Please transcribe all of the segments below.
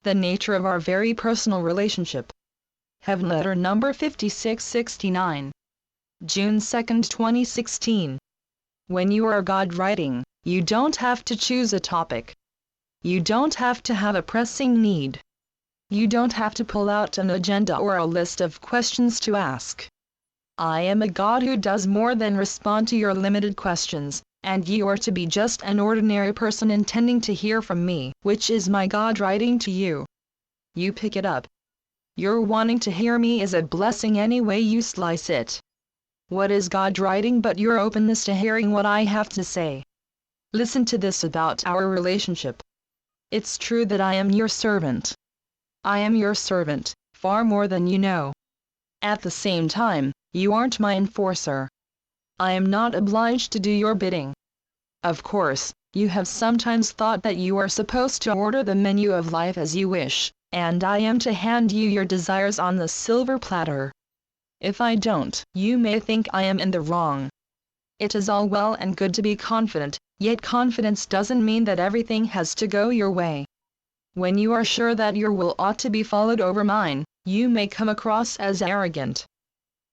the nature of our very personal relationship. Heavenletter number 5669. June 2, 2016. When you are God writing, you don't have to choose a topic. You don't have to have a pressing need. You don't have to pull out an agenda or a list of questions to ask. I am a God who does more than respond to your limited questions, and you are to be just an ordinary person intending to hear from me, which is my God writing to you. You pick it up. Your wanting to hear me is a blessing any way you slice it. What is God writing but your openness to hearing what I have to say? Listen to this about our relationship. It's true that I am your servant. I am your servant, far more than you know. At the same time, you aren't my enforcer. I am not obliged to do your bidding. Of course, you have sometimes thought that you are supposed to order the menu of life as you wish, and I am to hand you your desires on the silver platter. If I don't, you may think I am in the wrong. It is all well and good to be confident, yet confidence doesn't mean that everything has to go your way. When you are sure that your will ought to be followed over mine, you may come across as arrogant.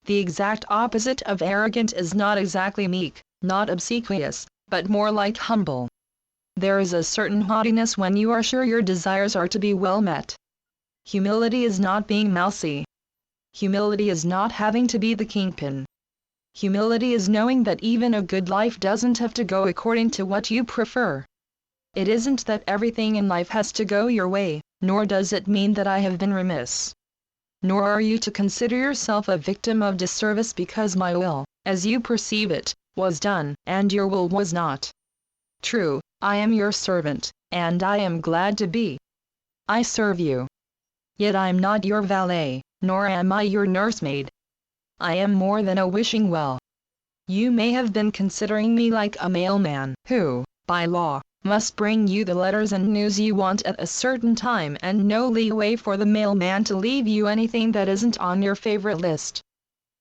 The exact opposite of arrogant is not exactly meek, not obsequious, but more like humble. There is a certain haughtiness when you are sure your desires are to be well met. Humility is not being mousy. Humility is not having to be the kingpin. Humility is knowing that even a good life doesn't have to go according to what you prefer. It isn't that everything in life has to go your way, nor does it mean that I have been remiss. Nor are you to consider yourself a victim of disservice because my will, as you perceive it, was done, and your will was not. True, I am your servant, and I am glad to be. I serve you. Yet I am not your valet, nor am I your nursemaid. I am more than a wishing well. You may have been considering me like a mailman, who, by law, must bring you the letters and news you want at a certain time and no leeway for the mailman to leave you anything that isn't on your favorite list.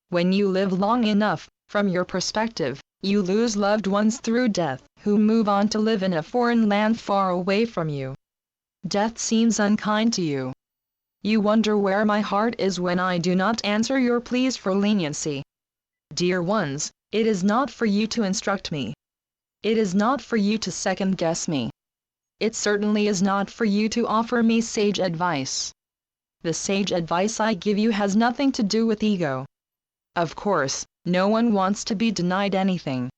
When you live long enough, from your perspective, you lose loved ones through death, who move on to live in a foreign land far away from you. Death seems unkind to you. You wonder where my heart is when I do not answer your pleas for leniency. Dear ones, it is not for you to instruct me. It is not for you to second-guess me. It certainly is not for you to offer me sage advice. The sage advice I give you has nothing to do with ego. Of course, no one wants to be denied anything.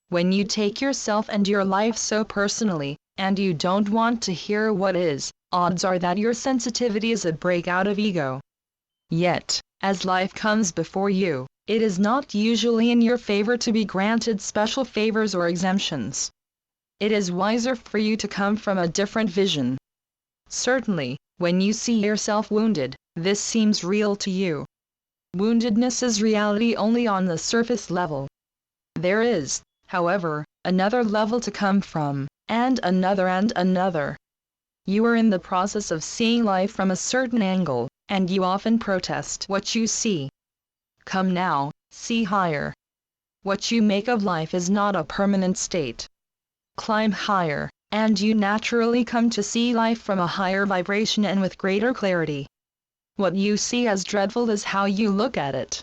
When you take yourself and your life so personally, and you don't want to hear what is, odds are that your sensitivity is a breakout of ego. Yet, as life comes before you, it is not usually in your favor to be granted special favors or exemptions. It is wiser for you to come from a different vision. Certainly, when you see yourself wounded, this seems real to you. Woundedness is reality only on the surface level. There is, however, another level to come from, and another and another. You are in the process of seeing life from a certain angle, and you often protest what you see. Come now, see higher. What you make of life is not a permanent state. Climb higher, and you naturally come to see life from a higher vibration and with greater clarity. What you see as dreadful is how you look at it.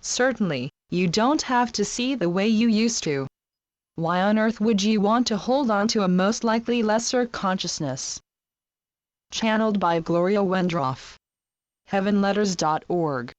Certainly, you don't have to see the way you used to. Why on earth would you want to hold on to a most likely lesser consciousness? Channeled by Gloria Wendroff. Heavenletters.org